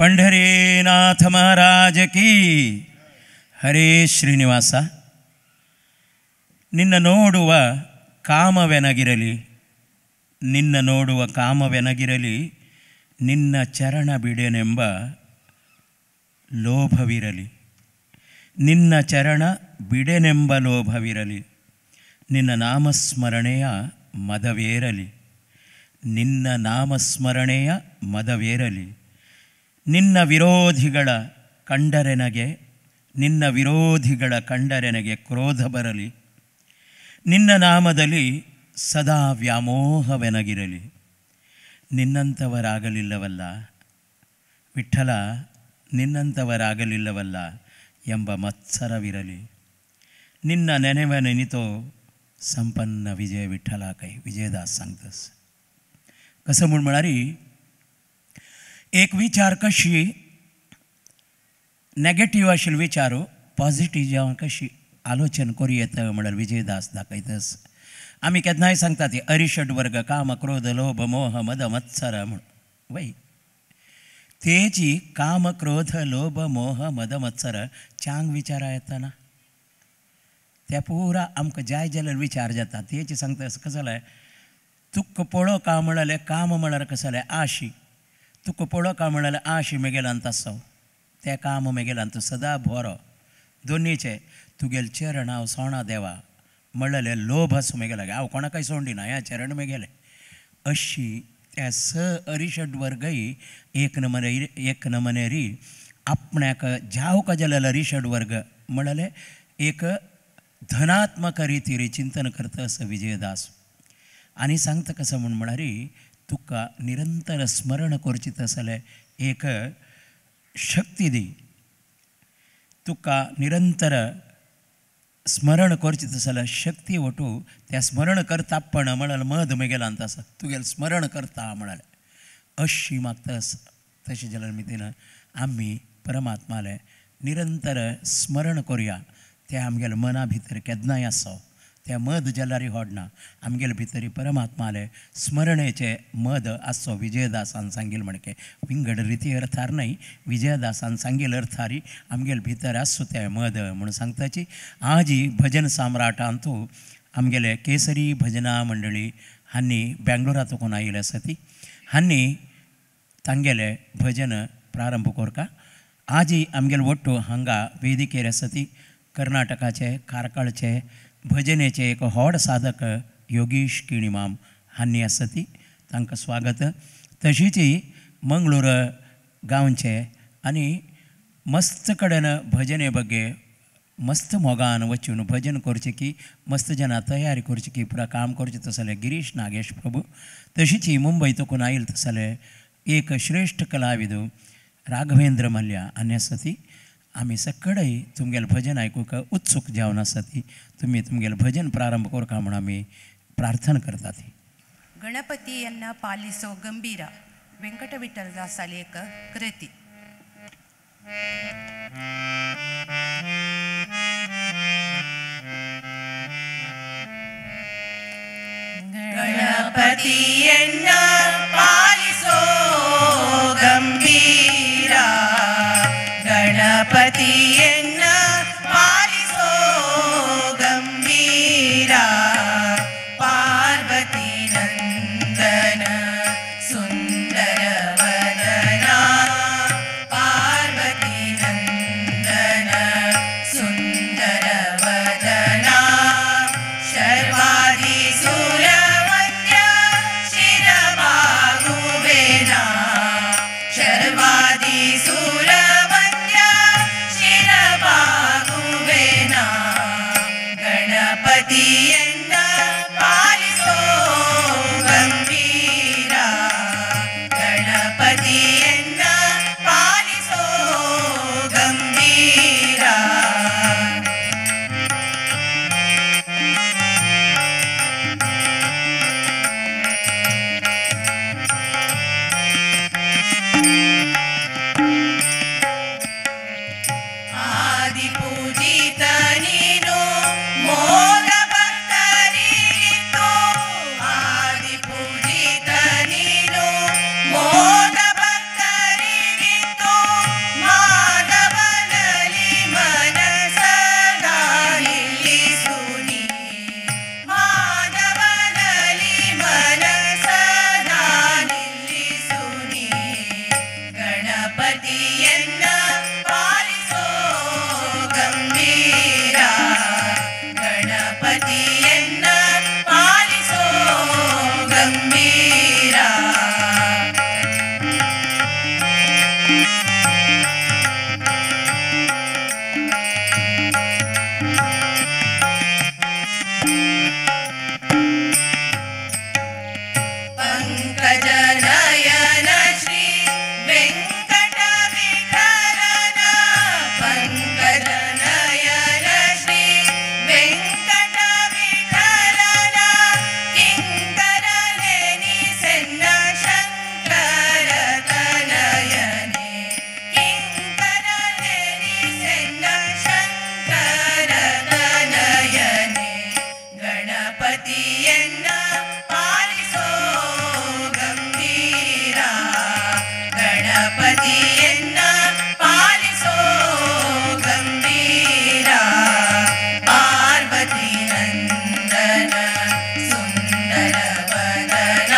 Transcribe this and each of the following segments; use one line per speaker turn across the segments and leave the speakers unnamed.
पंढरीनाथ महाराज की हरे ಶ್ರೀನಿವಾಸ. ನಿನ್ನ ನೋಡುವ ಕಾಮವೆನಗಿರಲಿ, ನಿನ್ನ ನೋಡುವ ಕಾಮವೆನಗಿರಲಿ, ನಿನ್ನ ಚರಣ ಬಿಡೆನೆಂಬ ಲೋಭವಿರಲಿ, ನಿನ್ನ ಚರಣ ಬಿಡೆನೆಂಬ ಲೋಭವಿರಲಿ, ನಿನ್ನ ನಾಮಸ್ಮರಣೆಯ ಮದವೇರಲಿ, ನಿನ್ನ ನಾಮಸ್ಮರಣೆಯ ಮದವೇರಲಿ, ನಿನ್ನ ವಿರೋಧಿಗಳ ಕಂಡರೆನಗೆ, ನಿನ್ನ ವಿರೋಧಿಗಳ ಕಂಡರೆನಗೆ ಕ್ರೋಧ ಬರಲಿ, ನಿನ್ನ ನಾಮದಲ್ಲಿ ಸದಾ ವ್ಯಾಮೋಹವೆನಗಿರಲಿ. ನಿನ್ನಂಥವರಾಗಲಿಲ್ಲವಲ್ಲ ವಿಠಲ, ನಿನ್ನಂಥವರಾಗಲಿಲ್ಲವಲ್ಲ ಎಂಬ ಮತ್ಸರವಿರಲಿ. ನಿನ್ನ ನೆನೆವ ನೆನಿತೋ संपन्न विजय विठ्ठला काही. विजयदास सांगतस कसं म्हण म्हणारी एक विचार कशी नेगेटिव्ह आशिल्ले विचारो पॉझिटिव्ह जेव्हा कशी आलोचन करूं येता म्हळ्यार विजयदास दाखयतस. आमी केन्नाय सांगता ती अरिशड वर्ग काम क्रोध लोभ मोह मद मत्सर म्हण वय तेची काम क्रोध लोभ मोह मद मत्सर चांग विचारा येतना त्या पुरा आमकां जाय जाल्यार विचार जाता. तेची सांगता कसं जालें तुका पळो का म्हणाले काम म्हळ्यार कसं जालें आशी. तुका पळो का म्हणाले आशी मेगेलांत आसो तें काम मेगेलांत सदा बरो दोनीचे तुगेले चरण हांव सोणा देवा म्हणलें लोभ असो मेगेला हांव कोणाकय सोंडिना ह्या चरण मेगेले अशी त्या स अरिशड वर्गय एक नमनेरी आपण्याक जावं जाल्यार अरिशड वर्ग म्हणलें एक धनात्मक रितीरी चिंतन करता असं विजयदास. आनी सांगता कसं म्हण म्हळ्यार तुका निरंतर स्मरण करची तसले एक शक्ती दी. तुका निरंतर स्मरण करची तसले शक्ती वटू त्या स्मरण करतापण म्हळ्यार मद मेगेलांत आसा तुगेलें स्मरण करता म्हळ्यार अशी मागता. तशें जाल्यार मितीन आमी परमात्माले निरंतर स्मरण करुया. ते आमगेले मना भितर केन्नाय आसो ते मद जाल्यार होडना. आमगेले भितर परमात्माले स्मरणेचे मद आसो. विजयदासान सांगिल्लें म्हणके विंगड रिती अर्थार न्हय विजयदासान सांगिल्ले अर्थारी आमगेले भितर आसो ते मद म्हणून सांगताची. आज ही भजन सम्राटांतू आमगेले केसरी भजना मंडळी हांनी बेंगलोरांत कोण आयिल्ले आसा ती हांनी तांगेले भजन प्रारंभ कोरका. आज ही आमगेले वट्टू हांगा वेदिकेर आसा ती कर्नाटकाचे कारकाळचे भजनेचे एक व्हड साधक योगीश किणीमाम हांनी आसा ती तांकां स्वागत. तशीच मंगळूर गांवचे आनी मस्त कडेन भजने बगे मस्त मोगान वचून भजन करचें की मस्त जना तयारी करची की पुरा काम करचें तसलें गिरीश नागेश प्रभू. तशीच मुंबय तकून आयिल्ले तसलें एक श्रेश्ठ कलाविद राघवेंद्र मल्ल्या आनी आसा ती. आमी सकळय तुमगेलें भजन आयकूंक उत्सूक जावन आसा ती. तुमी तुमगेलें भजन प्रारंभ करका म्हूण आमी प्रार्थना करता ती.
गणपतियन्न पालिसो गंभीर ವೆಂಕಟ ವಿಠಲದಾಸ ಲೇಖ ಕೃತಿ.
ಗಣಪತಿಯನ್ನ ಪಾಲಿಸೋ ಗಂಭೀರ ಗಣಪತಿಯನ್ನ ಪಾಲಿಸೋ ಗಂಭೀರ ಪಾರ್ವತಿ ನಂದನ ಸುಂದರ ವದನ ಪಾರ್ವತಿ ನಂದನ ಸುಂದರ ವದನ ಶರ್ವಾದಿ ಸುರವಂದ್ಯ ಶಿರಮ ಗಂಭೀರ ಪಂಕಜನಯನ ಶ್ರೀ ವೆಂಕಟ ವಿಠಲನ ಪಂಕಜನಯನ ಶ್ರೀ ವೆಂಕಟ ವಿಠಲನ ಕಿಂಕರನೆನಿಸೆನ್ನ ಶಂಕರ ತನಯನೆ ಕಿಂಕರನೆನಿಸೆನ್ನ ಶಂಕರ ತನಯನೆ ಗಣಪತಿಯನ್ನ ಪಾಲಿಸೋ ಗಂಭೀರ ಗಣಪತಿಯನ್ನ ಪಾಲಿಸೋ ಗಂಭೀರ ಪಾರ್ವತಿ ನಂದನ ಸುಂದರ ವದನ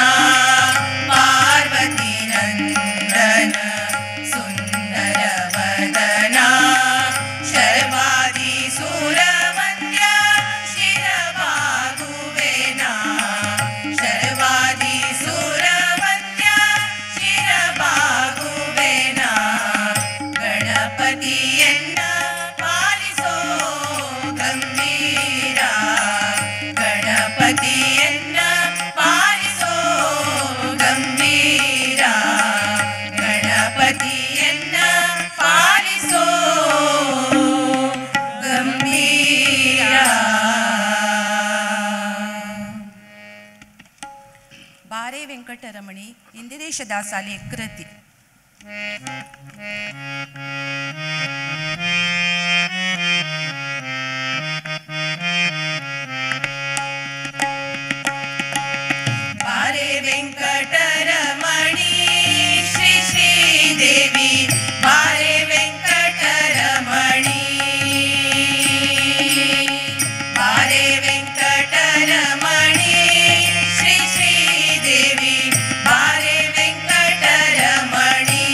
ಪಾರ್ವತಿ ನಂದನ ಸುಂದರ ವದನ ಶರ್ವಾದಿ ಸುರವಂದ್ಯ ಶಿರಬಾಗುವೆನ ಶರ್ವಾದಿ ಸುರವಂದ್ಯ ಶಿರಬಾಗುವೆನ ಗಣಪತಿಯನ್ನ ಪಾಲಿಸೋ ಗಂಭೀರ ಗಣಪತಿಯನ್ನ ಪಾಲಿಸೋ ಗಂಭೀರ ಗಣಪತಿಯನ್ನ ಪಾಲಿಸೋ ಗಂಭೀರ.
ಬಾರೆ ವೆಂಕಟರಮಣಿ ಇಂದಿರೇಶ ದಾಸಾಲೆ ಕೃತಿ.
ಬಾರೆ ವೆಂಕಟರಮಣಿ ಶ್ರೀ ಶ್ರೀದೇವಿ ಬಾರೆ ವೆಂಕಟರಮಣಿ ಬಾರೆ ವೆಂಕಟರಮಣಿ ಶ್ರೀ ಶ್ರೀದೇವಿ ಬಾರೆ ವೆಂಕಟರಮಣಿ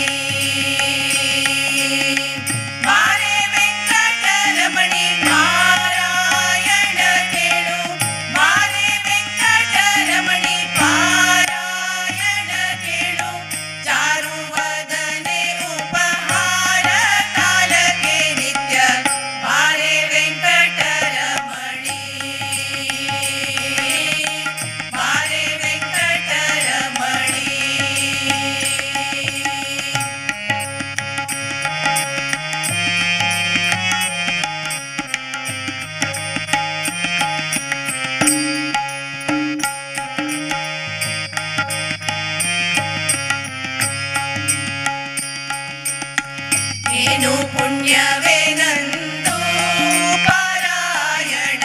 ಬಾರೆ ವೆಂಕಟರಮಣಿ ಪಾರಾಯಣ ಕೇಳು ಬಾರೆ ವೆಂಕಟರಮಣಿ ಪಾರಾಯಣ ಕೇಳು ಚಾರುವದನೆ ಉಪಹಾರ ಕಾಲಕ್ಕೆ ನಿತ್ಯ ಬಾರೆ ವೆಂಕಟರಮಣಿ ಬಾರೆ ವೆಂಕಟರಮಣಿ. ಏನು ಪುಣ್ಯವೇನಂದು ಪಾರಾಯಣ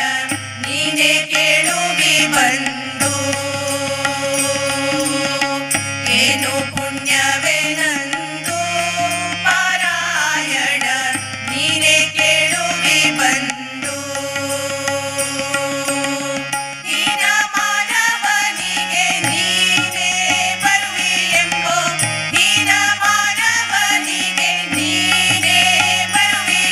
ನೀನೇ ಕೇಳುವಿ ಬಂದು ಏನು ಪುಣ್ಯವೇನಂದು ಪಾರಾಯಣ ನೀನೇ ಕೇಳುವಿ ಬಂದು ಹೀನ ಮಾನವನಿಗೆ ನೀನೇ ಬರುವಿ ಎಂಬೋ ಹೀನ ಮಾನವನಿಗೆ ನೀನೇ ಬರುವಿ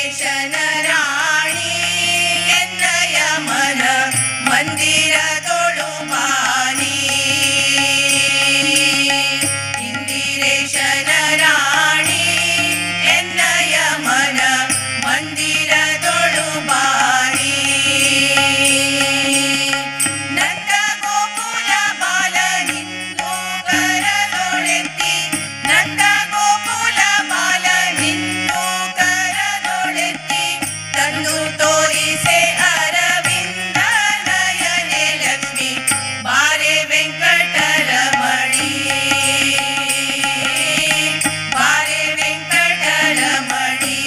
ಇಂದಿರೇಶನ ರಾಣಿ ಎನ್ನಯ ಮನ ಮಂದಿರದೊಳು ಬಾನಿ ಇಂದಿರೇಶನ ರಾಣಿ ಎನ್ನಯ ಮನ ಮಂದಿರದೊಳು ಬಾನಿ ನಂದ ಗೋಕುಲ ಬಾಲ ನಿಂದು ಕರದೊಳೆತ್ತಿ ನಂದ ಗೋಕುಲ ಬಾಲ ನಿಂದು ಕರದೊಳೆತ್ತಿ ತಂದು ತೋರಿಸೆ ಅರವಿಂದ ನಯನೆ ಲಕ್ಷ್ಮಿ ಬಾರೆ ವೆಂಕಟರಮಣಿ ಬಾರೆ ವೆಂಕಟರಮಣಿ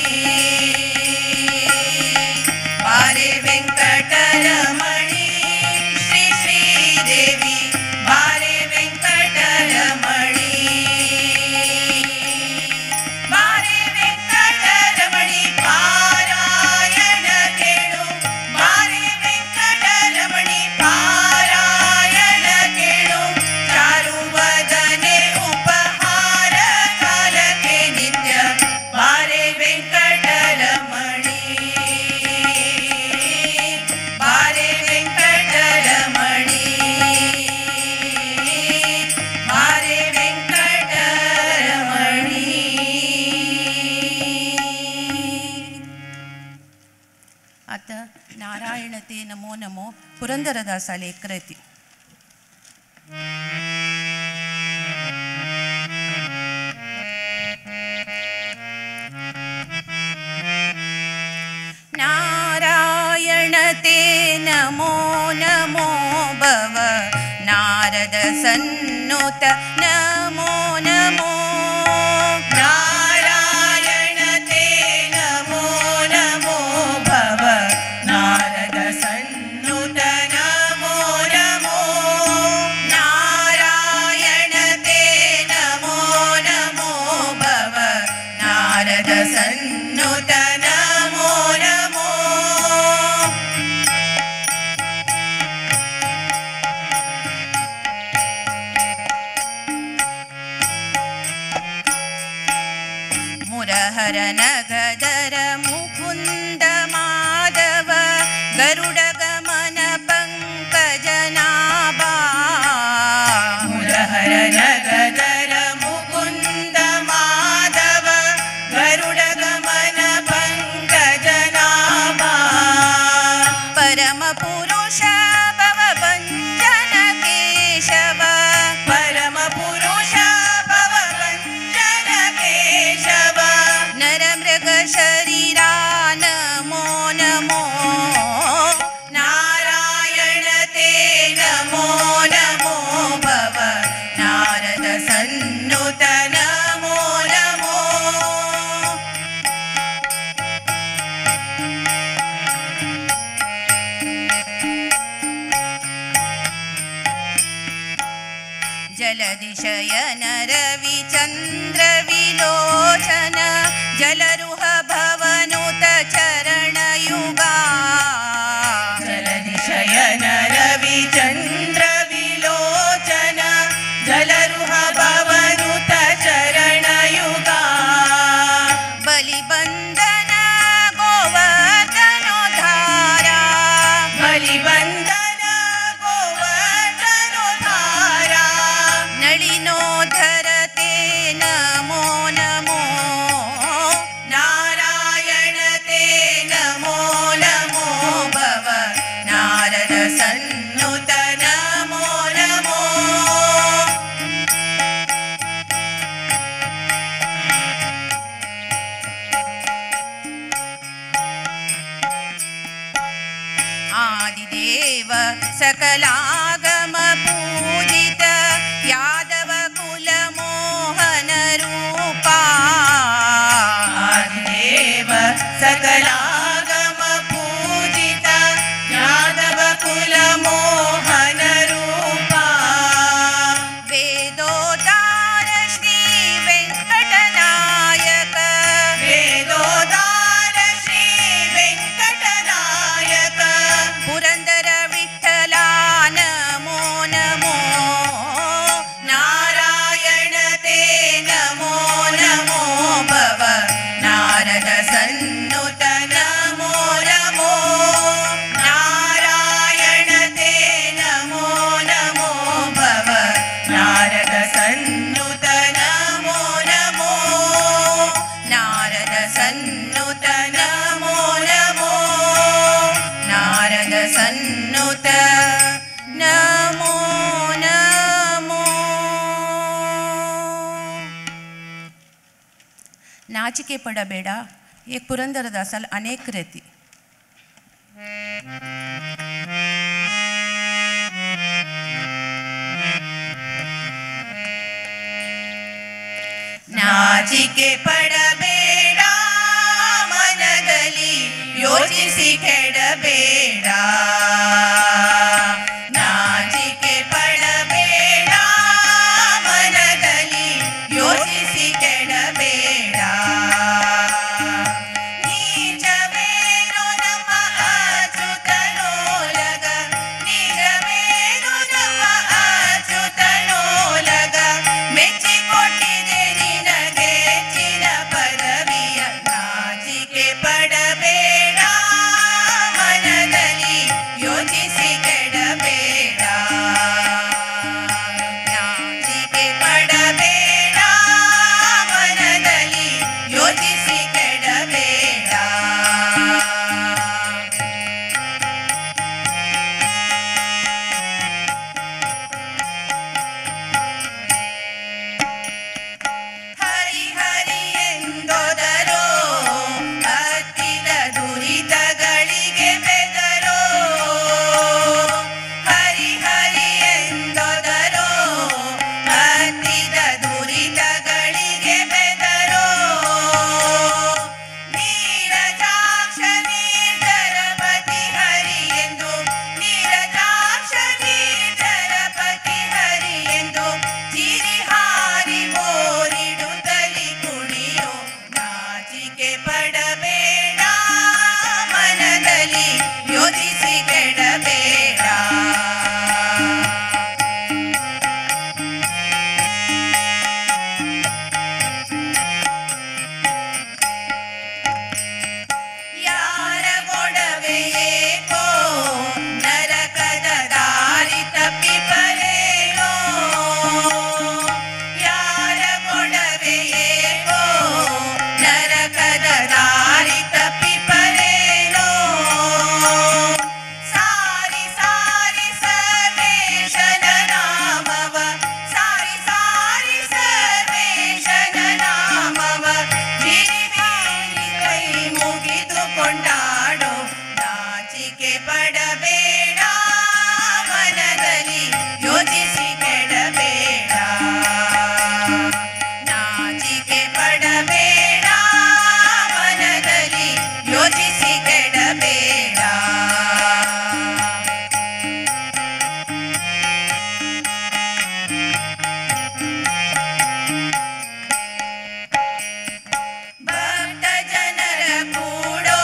ಬಾರೆ ವೆಂಕಟರಮಣಿ ಶ್ರೀ ಶ್ರೀದೇವಿ ಬಾರೆ ವೆಂಕಟರಮಣಿ ಬಾರೆ ವೆಂಕಟರಮಣಿ ಪಾರಾಯಣ ಕೇಳು ಬಾರೆ ವೆಂಕಟರಮಣಿ ಪಾರಾಯಣ ಕೇಳು ಚಾರುವದನೆ ಉಪಹಾರ ಕಾಲಕ್ಕೆ ನಿತ್ಯ ಬಾರೆ ವೆಂಕಟರಮಣಿ ಬಾರೆ ವೆಂಕಟರಮಣಿ ಬಾರೆ ವೆಂಕಟರಮಣಿ
आता नारायणते नमो नमो पुरंदरदासाले कृती नारायणते नमो नमो भव नारद सन्नुत नमो नमो
नारायण ते नमो नमो भव नारद सन्नुत नमो नमो नारायण ते नमो नमो भव नारद सन्नुत नमो नमो
मुरहर नगदर मुकुंद माधव गरुड गमन पंकजनाभा
मुरहर नगदर मुकुंद माधव गरुड गमन पंकजनाभा
परम पुरुष भव भंजन केशव
परम पुरुष भव भंजन केशव
नर मृग शरीरा नमो नमो
नारायण ते नमो नमो भव नारद सन्नुत नमो नमो जलदिशयन रविचन्द्र विलोचन जलरुह भवनुत चरणयुगा जलदिशयन रविचन्द्र विलोचन जलरुह भवनुत चरणयुगा
बलिबन्धन गोवर्धनोद्धारा
बलिबन्धन गोवर्धनोद्धारा
नलिनोधर ते नमो नमो
नारायण ते नमो नमो भव नारद सन्नुत नमो नमो
आदिदेव सकलागम पूजित यादव कुल मोहन रूपा
आदिदेव सकलागम पूजित यादव कुल मोहन रूपा
वेदोदार श्री वेंकटनायक
वेदोदार श्री वेंकटनायक
पुरंदर विठ्ठला नमो नमो
नारायण ते नमो नमो भव नारद सन्नुत
ನಾರದ ಸನ್ನುತ ನಮೋ ನಮೋ ನಾರದ ಸನ್ನುತ ನಮೋ ನಮೋ. ನಾಚಿಕೆ ಪಡಬೇಡ, एक पुरंदरदासाला अनेक रेती.
ನಾಚಿಕೆ ಪಡಬೇಡ ಮನದಲ್ಲಿ ಯೋಚಿಸಿ ಕೆಡಬೇಡ. ನಾಚಿಕೆ ಪಡಬೇಡ ಮನದಲ್ಲಿ ಯೋಚಿಸಿ ಕೆಡಬೇಡ. ನಿಜವೇನು ನಮ್ಮ ಅಚ್ಯುತನೋಲಗ, ನಿಜವೇನು ನಮ್ಮ ಅಚ್ಯುತನೋಲಗ, ಮೆಚ್ಚಿಕೊಟ್ಟಿದೆ ನಿನಗೆ ಚಿರ ಪದವಿಯ. ನಾಚಿಕೆ ಪಡಬೇಡ ಮನದಲ್ಲಿ ಯೋಚಿಸಿ ಕೆಡಬೇಡ. ನಾಚಿಕೆ ಪಡಬೇಡ ಮನದಲ್ಲಿ ಯೋಚಿಸಿ ಕೆಡಬೇಡ. ಹರಿ ಹರಿ ಎಂದೊದರೋ ಹತ್ತಿದ ದುರಿತಗಳಿಗೆ ಬೆದರೋ. ಹರಿ ಹರಿ ಎಂದೊದರೋ ಹತ್ತಿದ ದುರಿತಗಳಿಗೆ ಬೆದರೋ. ನೀರಜಾಕ್ಷ ನೀರ್ಜರಪತಿ ಹರಿ ಎಂದು, ನೀರಜಾಕ್ಷ ನೀರ್ಜರಪತಿ ಹರಿ ಎಂದು ಚಿರಿಹಾರಿ ಬೋರಿಡುತ್ತಲಿ ಕುಣಿಯೋ. ನಾಚಿಕೆ ಪಡಬೇಡ ಮನದಲ್ಲಿ ಯೋಚಿಸಿ ಕೆಡಬೇಡ. ಯಾರ ಗೊಡವೆ ಏಕೋ ನರಕದ ದಾರಿ ತಪ್ಪಿ ಬರೇನೋ. ಯಾರ ಗೊಡವೆ ಏಕೋ ನರಕದ ದಾರಿ ತಪ್ಪಿ ಬರೇನೋ. ಸಾರಿ ಸಾರಿ ಸರ್ವೇಶನ ನಾಮವ, ಸಾರಿ ಸಾರಿ ಸರ್ವೇಶನ ನಾಮವ, ಬಿರಿ ಬಿರಿ ಕೈ ಮುಗಿದು ಕೊಂಡಾಡೋ. ನಾಚಿಕೆ ಪಡಬೇಡ ಮನದಲ್ಲಿ ಯೋಚಿಸಿ ಕೆಡಬೇಡ. ನಾಚಿಕೆ ಪಡಬೇಡ ಮನದಲ್ಲಿ ಯೋಚಿಸಿ ಕೆಡಬೇಡ. ಭಕ್ತ ಜನರ ಕೂಡೋ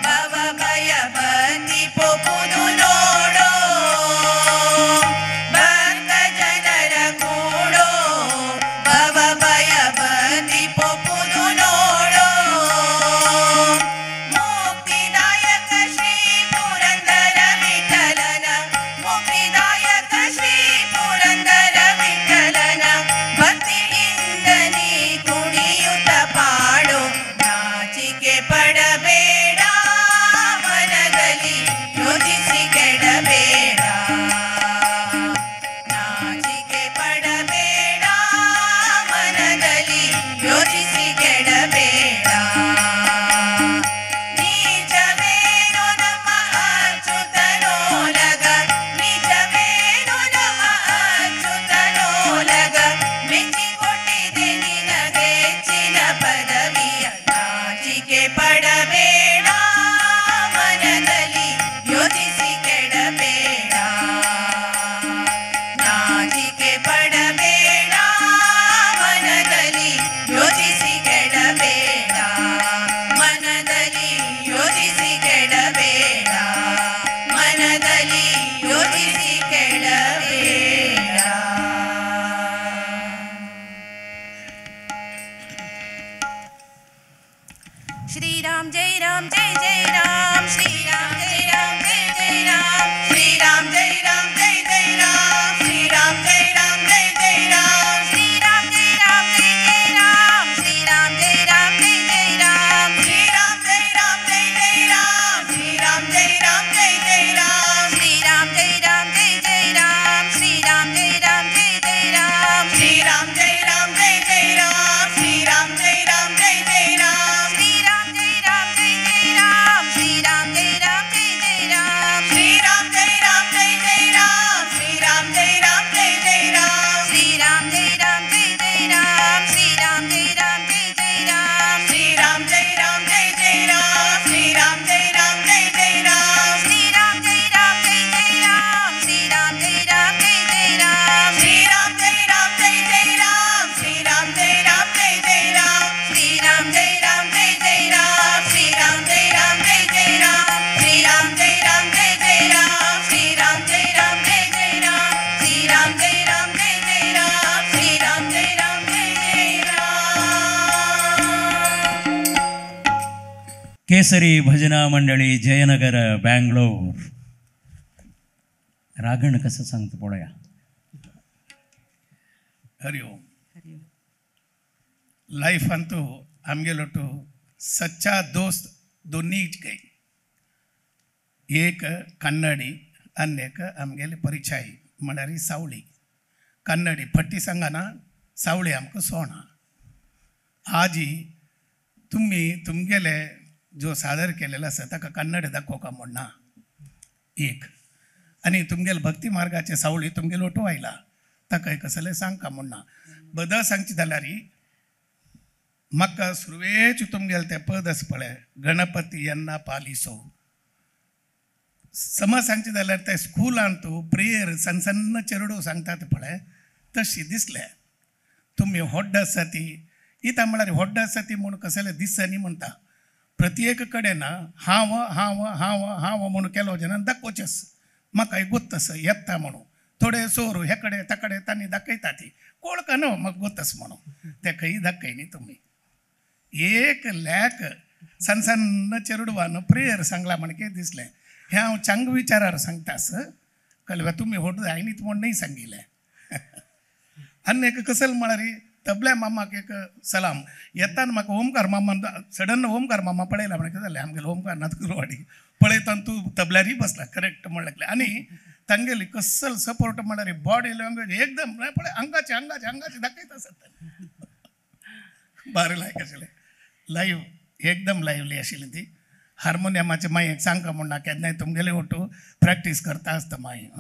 ಭವ ಭಯ ಬಂದಿ ಪೊಪುದು ನೋಡೋ. ಭಕ್ತ ಜನರ ಕೂಡೋ ಭವ ಭಯ ಬಂದಿ ಪೊಪುದು ನೋಡೋ. ಮುಕ್ತಿದಾಯಕ ಶ್ರೀ ಪುರಂದರ ವಿಠಲನ, ಮುಕ್ತಿದಾಯಕ ಶ್ರೀ ಪುರಂದರ ವಿಠಲನ ಭಕ್ತಿಯಿಂದ ನೀ ಕುಣಿಯುತ್ತ ಪಾಡು. ನಾಚಿಕೆ ಪಡಬೇಡ ಮನದಲ್ಲಿ ಯೋಚಿಸಿ ಕೆಡಬೇಡ. ನಾಚಿಕೆ ಪಡಬೇಡ ಮನದಲ್ಲಿ ಯೋಚಿಸಿ ಕೆಡಬೇಡ. ನಿಜವೇನು ನಮ್ಮ ಅಚ್ಯುತನೋಲಗ, ನಿಜವೇನು ನಮ್ಮ ಅಚ್ಯುತನೋಲಗ, ಮೆಚ್ಚಿಕೊಟ್ಟಿದೆ ನಿನಗೆ ಚಿರ ಪದವಿಯ. ನಾಚಿಕೆ ಪಡಬೇಡ ಮನದಲ್ಲಿ ಯೋಚಿಸಿ ಕೆಡಬೇಡ. ನಾಚಿಕೆ ಪಡಬೇಡ ಮನದಲ್ಲಿ ಯೋಚಿಸಿ ಕೆಡಬೇಡ. ಮನದಲ್ಲಿ ಯೋಚಿಸಿ ಕೆಡಬೇಡ. ಮನದಲ್ಲಿ ಯೋಚಿಸಿ ಕೆಡಬೇಡ.
श्रीराम जय राम जय जय राम, श्रीराम जय राम जय जय राम,
श्रीराम जय राम जय जय राम. श्रीराम जय राम जय जय राम.
श्रीराम जय राम जय जय राम, श्रीराम जय राम जय जय
केसरी भजना मंडळी जयनगर बँगलोर. रागण कसं सांगतो पळया.
हरिओम. लाईफ अंतू आमगेलो टू सच्चा दोस्त दोन्ही गई. एक कन्नडी अन्यक आमगेले परिचय म्हणारी सावळी. कन्नडी फट्टी सांगाना सावळी आमकां सोणा. आजी तुम्ही तुमगेले जो सादर केलेला आसा ताका कन्नड दाखोवका म्हणना एक. आनी तुमगेले भक्ती मार्गाचे सावळी तुमगेलो ओटो आयला ताका कसले सांगका म्हणना. बदल सांगची जाल्यार म्हाका सुरवेच तुमगेले ते पद आसा पळय गणपती येन्ना पालिसो. समज सांगचे जाल्यार ते स्कुलान तूं प्रेयर सन्न सन्न चेरडो सांगतात पळय तशी दिसले. तुमी व्हड्ड आसा ती इता म्हळ्यार व्हड्ड आसा ती म्हूण कसले दिसनी म्हणटा. प्रत्येक कडेन हांव हांव हांव हांव म्हणून केलो जेन्ना दाखोवचेस म्हाकाय गोत्तस येता म्हणून. थोडे सोर हे कडे ताकडे तांणी दाखयता ती कोळका न्हू म्हाका गोत्तस म्हणून ते खंय दाखय न्ही तुमी. एक लॅक सन्न सन्न चेरडवान प्रेयर सांगला म्हणके दिसलें. हें हांव चांग विचारार सांगतास कळवा तुमी व्हड जायनीत म्हूण न्ही सांगिल्लें. आनी एक कसल म्हळ्यार तबल्या मामाक एक सलाम येताना म्हाका ओमकार मामा सडन ओमकार मामा पळयला म्हणून कितें जालें आमगेलो ओमकार नाथ कुरवाडी पळयतना तूं तबल्यारी बसला करेक्ट म्हणलें. आनी तांगेली कसल सपोर्ट म्हळ्यार बॉडी लँग्वेज एकदम पळय आंगाचे आंगाचे आंगाचे दाखयता आसत. बरें लायक आशिल्लें. लायव्ह एकदम लायव्हली आशिल्ली ती. हार्मोनियमाचे मागीर सांगता म्हणना केन्नाय तुमगेले ओटू प्रॅक्टीस करता आसता मागीर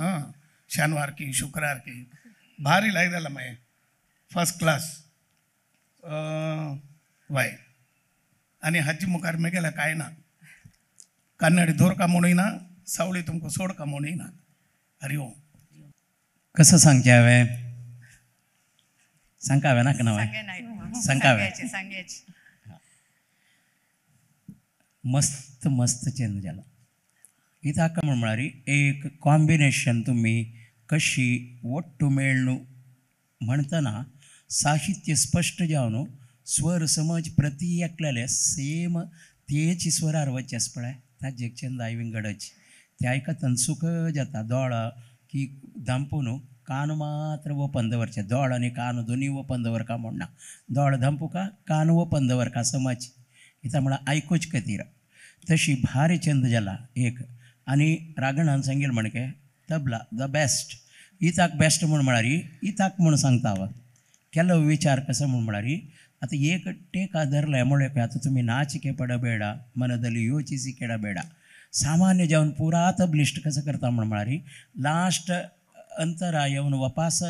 शेनवार की शुक्रार की भारी लायक जालां मागीर फर्स्ट क्लास वाय. आनी हाची मुखार म्हगेलें कांय ना. कन्नडी दोरका म्हणूय ना सावळी तुमकां सोडका म्हणूय ना. हरिओम.
कसं सांगचें हांवें सांगता हांवें नाका ना
सांगायचे सांगायचे.
मस्त मस्त चेंज जाला. इताका म्हळ्यार एक कॉम्बिनेशन तुमी कशी ಒಟ್ಟು मेळणू म्हणतना साहित्य स्पश्ट जावन स्वर समज प्रती एकलेले सेम तेची स्वरार वचचेस पळय ताजे चंद विंगडच ते आयकतना सुख जाता. दोळ की दांपून कान मात्र ओपन दवरचे. दोळ आनी कान दोनी ओपन दवरका म्हणना. दोळ दांपुका कान ओपन दवरका समज इता म्हळ्यार आयकूच खातीर. तशी भारी छंद जाला एक. आनी रागणान सांगेल म्हणके तबला द बेस्ट. इताक बेस्ट म्हूण म्हळ्यार इताक म्हूण सांगता हांव केलो विचार कसो म्हूण म्हळ्यार आतां एक टेका धरले म्हळ्यार पळय आतां तुमी नाचिके पडಬೇಡ ಮನದಲ್ಲಿ ಯೋಚಿಸಿ ಕೆಡಬೇಡ. सामान्य जावन पुरा तबलिस्ट कसं करता म्हूण म्हळ्यार लास्ट अंतरा येवन वपास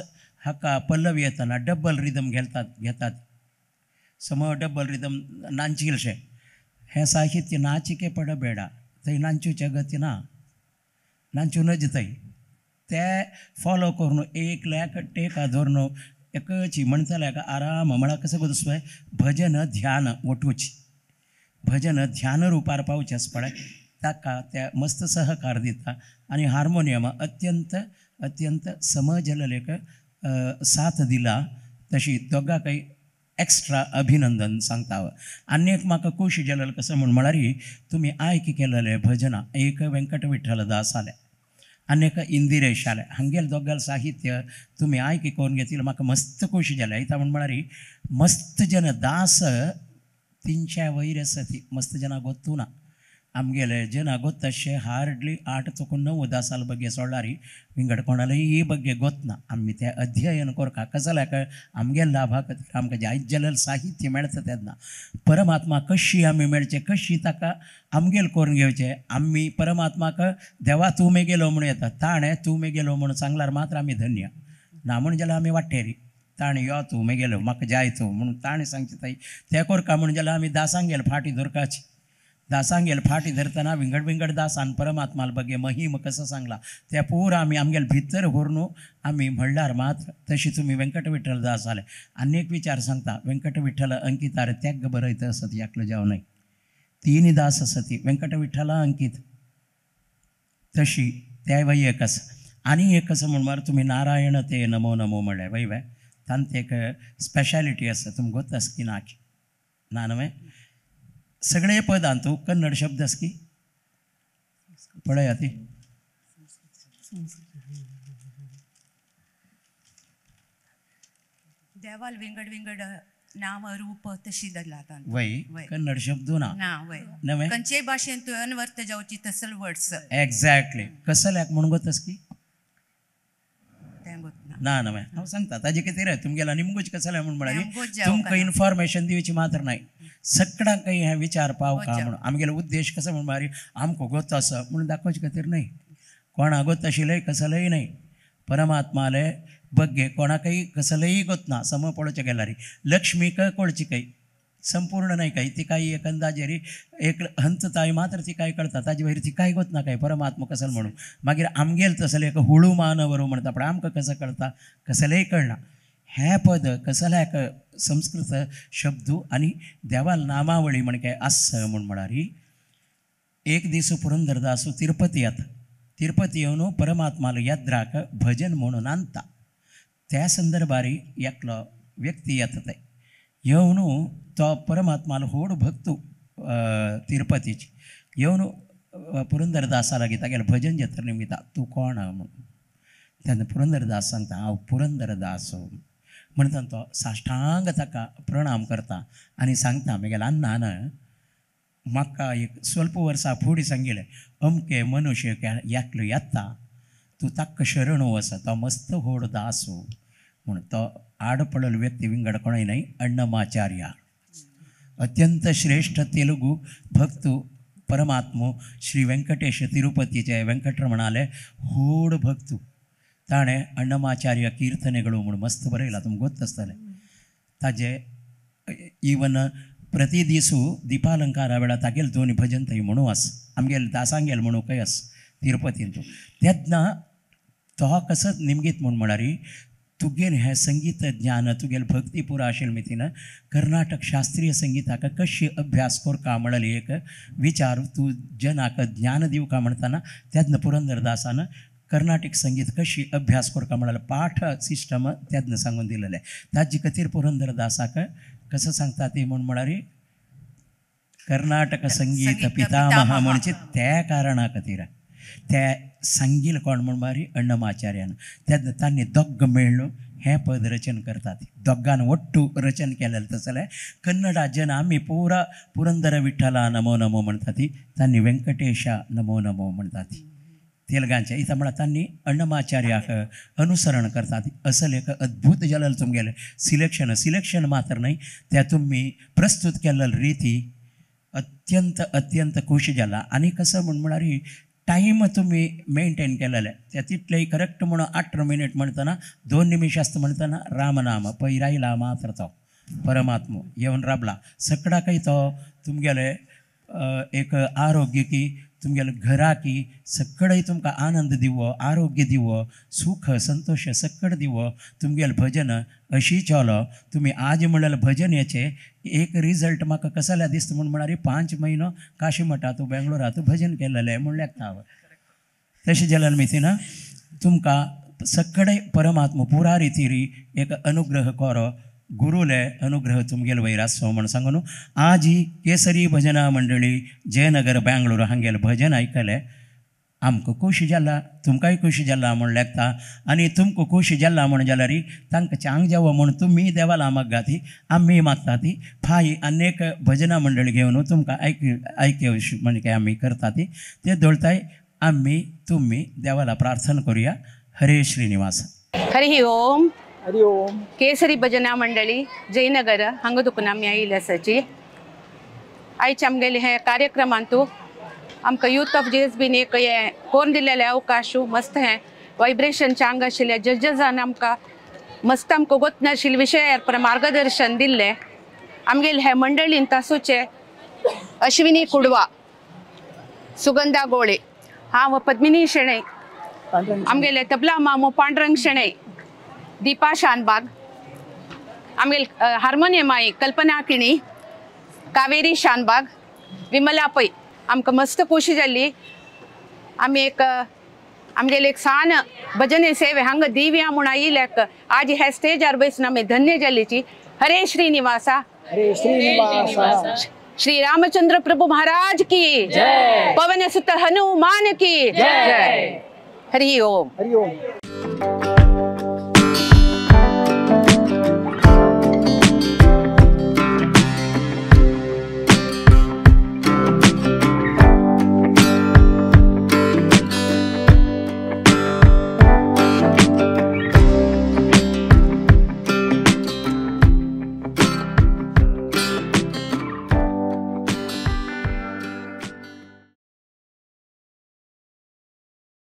हाका पल्लवी येतना डब्बल रिदम घेतात सम डब्बल रिदम नांचिलशे. हें साहित्य नाचिके पडಬೇಡ थंय नांचूचे गती ना. नांचूनच थंय ते फॉलो करून एक लॅक टेका धरून एकची म्हणटले आराम म्हळ्यार कसं गोदूसय भजन ध्यान ओटूची. भजन ध्यान रुपार पावचेस पळय ताका ते मस्त सहकार दिता. आनी हार्मोनियम अत्यंत अत्यंत समजलेक साथ दिला. तशी दोगांकय एक्स्ट्रा अभिनंदन सांगता हांव. आनी एक म्हाका खूश जालें कसं म्हूण म्हळ्यार तुमी आयक केलेले भजनां एक वेंकट विठ्ठल दास जाले आनी एक इंदिरेश जाले. हांगेले दोगांल साहित्य तुमी आयक करून घेतलें म्हाका मस्त खूश जालें. इता म्हूण म्हळ्यार मस्त जन दास 300 वयर आसा ती मस्त जना ಗೊತ್ತು ना. आमगेले ಜನ ಗೊತ್ತಷ್ಟೇ ಹಾರ್ಡ್ಲಿ 8 ತಗೊಂಡು 9 ದಾಸಾಲ ಬಗ್ಗೆ ಸೊಳ್ಳಾರಿ ವಿಂಗಡ कोणाला ಈ ಬಗ್ಗೆ ಗೊತ್ತನ आम्ही ते अध्ययन करका कसं लायक आमगे लाभाक आमकां जायत जाल्यार साहित्य मेळता तेन्ना परमात्मा कशी आमी मेळचे कशी ताका आमगेल करून घेवचे. आमी परमात्माक देवा तूं मे गेलो म्हणून येता ताणें तूं मे गेलो म्हणून सांगल्यार मात्र आमी धन्य ना म्हणून जाल्यार आमी वाटेरी ताणें यो तूं मे गेलो म्हाका जाय तूं म्हणून ताणें सांगचे थंय तें करका म्हणून जाल्यार आमी दासांक गेले फाटी धरकाची. दासांक गेले फाटी धरतना विंगड दासान परमात्मा ಬಗ್ಗೆ महिम कसं सांगला त्या पूर आमी आमगेले भितर व्हरून आमी म्हणल्यार मात्र तशी तुमी व्यंकट विठ्ठल दास जाले. आनी एक विचार सांगता व्यंकट विठ्ठल अंकितार तेग बरयता आसत एकलो जावनय 3 दास आसा ती व्यंकट विठ्ठला अंकीत तशी त्या वय एक आसा. आनी एक कसं म्हणल्यार तुमी नारायण ते नमो नमो म्हणलें वय वय तांत एक स्पेशालिटी आसा तुमकां गोत आसा की ना ना न्हय सगळे पद आणतो कन्नड शब्दस की पळया ती
देवाल विंगड विंगड नाम रूप तशी दल्लात
वय
वय.
कन्नड शब्दो ना
ना वय
नवे
खंयचे भाशेन तू अनवर्थ जावची तसल वर्ड्स
एक्झॅक्टली कसल्याक म्हणून गोतस की
तें गोतना
ना नवे हांव सांगता ताजे कितें रे तुमगेला निमगूच कसल्या म्हण म्हणाली
निमगूच जावं
तुमकां
कांय.
इन्फॉर्मेशन दिवची मात्र नाही सगळ्यांक काही हे विचार पाव का
वच
म्हणून आमगेलो उद्देश कसं म्हण मारी आमको गोत असं म्हणून दाखोवचे खातीर नाही कोणा गोत आशिल्लें कसलंय नाही परमात्माले बग्गे कोणाकय कसलंय गोत ना सम पळोवचें गेल्यार लक्ष्मीक कळची काही संपूर्ण नाही काही ती काही एक अंदाजेरी एक हंत ताई मात्र ती काय कळता ताजे भायर ती काय गोत ना काय परमात्मा कसल म्हणून मागीर आमगेल तसले एक हुळू मानवरो म्हणटा पण आमकां कसं कळता कसलेय कळना हे पद कसल्याक संस्कृत शब्दू आणि देवाल नामावळी म्हण काय आस म्हण म्हणारी एक दीस पुरंदरदासू तिरुपती येता तिरुपती येवन परमात्माला याद्राक भजन म्हणून आणता त्या संदर्भारी एकलो व्यक्ती येता ते येवन तो परमात्माला होड भक्तू तिरुपतीची येवन पुरंदरदासा लागीं तागेलें भजन जेतर निमिता तूं कोण म्हणून तेन्ना पुरंदरदास सांगता हांव पुरंदरदास म्हणटा तो साश्टांग ताका प्रणाम करता आनी सांगता म्हगेल्या अण्णान म्हाका एक स्वल्प वर्सां फुडें सांगिल्लें अमके मनुष्य एकलो येता तूं ताका शरण वच तो मस्त व्हड दास म्हूण तो आड पडलेलो व्यक्ती विंगड कोणय नाही अण्णमाचार्य अत्यंत श्रेष्ठ तेलुगू भक्त परमात्मो श्री व्यंकटेश तिरुपतीचे वेंकटरमणाले व्हड भक्त ताणें अण्णमाचार्य कीर्तनेಗಳು म्हणून मस्त बरयला तुमकां गोत आसतलें ताजे इवन प्रति दिसू दिपालंकारा वेळा तागेल दोन भजन थंय म्हणू आस आमगेल दासांगेल म्हणू खंय आस तिरुपतीन तूं तेन्ना तो कसो निमगीत म्हूण म्हणारी तुगेल हें संगीत ज्ञान तुगेल भक्ती पुरा आशिल्ले मितीन कर्नाटक शास्त्रीय संगीताक कशी अभ्यास करता म्हणली एक विचार तूं जनाक ज्ञान दिवका म्हणटाना तेन्ना पुरंदरदासान कर्नाटक संगीत कशी अभ्यास करता म्हणाले पाठ सिस्टम तेन्ना सांगून दिलेलें ताजे खातीर पुरंदरदासाक कसं सांगता ती म्हूण म्हणारी कर्नाटक संगीत पितामह म्हणजे त्या कारणा खातीर ते सांगिल्लें कोण म्हण मारी अण्णमाचार्यान तेन्ना तांणी दोग मेळ्ळो हें पद रचन करतात दोगान ಒಟ್ಟು रचन केलेलें तसलें कन्नडा जन आमी पुरा पुरंदर विठ्ठला नमो नमो म्हणटात तांणी व्यंकटेशा नमो नमो म्हणटात तेलगांच्या इथं म्हणा तांणी अण्णमाचार्याक अनुसरण करतात असल एक अद्भुत जालेलें तुमगेलें सिलेक्शन मात्र नाही त्या तुम्ही प्रस्तुत केलेली रीती अत्यंत अत्यंत खुश जाला आणि कसं म्हण म्हणारी टाईम तुम्ही मेंटेन केलेले त्या तितलेय करेक्ट म्हणून 8 मिनिट म्हणतना 2 निमिष आसता म्हणतना रामनाम पै रायला मात्र तो परमात्मो येवन राबला सकड़ा काही तो तुमगेले एक आरोग्य की तुमगेले घरा की सकड़य तुमकां आनंद दिवो आरोग्य दिवो सुख संतोष सकड दिवो तुमगेले भजन अशी चलो तुम्ही आज म्हणलेलं भजन याचे एक रिजल्ट म्हाका कसल्या दिसता म्हण म्हणारी 5 महिनो काशी मठात बेंगलोरात भजन केलेलें म्हण लेखता तशें जाल्यार मिथीन तुमकां सकड़य परमात्मा पुरा रितीरी एक अनुग्रह करो गुरुले अनुग्रह तुमगेल वयर आसो म्हण सांगून आज ही केसरी भजना मंडळी जयनगर बेंगळूर हांगेल भजन आयकलें आमकां खुशी जाला तुमकांय खुशी जाला म्हण लेखता आनी तुमकां खुशी जाला म्हण जाल्यार तांकां चांग जावो म्हण तुमी देवाला मागाती आमी मागता ती फाई अनेक भजना मंडळी घेवन तुमकां ऐक्य म्हणजे आमी करता ती ते दोळताय आमी तुमी देवाला प्रार्थना करूया हरे श्रीनिवास
हरि ओम केसरी भजना मंडळी जयनगर हांगा दुकान आमी आयिल्ले आसाची आयचे आमगेले हे कार्यक्रमांतू आमकां यूथ ऑफ JSBन एक हे कोण दिलेले अवकाश मस्त हे वायब्रेशन चांग आशिल्ले जजान आमकां मस्त आमकां गोत नाशिल्ले विशयार मार्गदर्शन दिल्लें आमगेले हे मंडळीन तासूचे अश्विनी कुडवा सुगंधा गोळे हांव पद्मिनी शेणै आमगेले तबला मामू पांडुरंग शेणै दीपा शानबाग आमगेल हार्मोनियम आई कल्पना किणी कावेरी शानबाग विमला पै आमकां मस्त खुशी जाल्ली आमी एक आमगेले एक सान भजने सेवे हांगा दिव्या म्हूण आयिल्ल्याक आज हे स्टेजार बसून आमी धन्य जाल्लीची हरे श्रीनिवासा श्री रामचंद्र प्रभु महाराज की जय। पवन सुत हनुमान की जय। हरि ओम।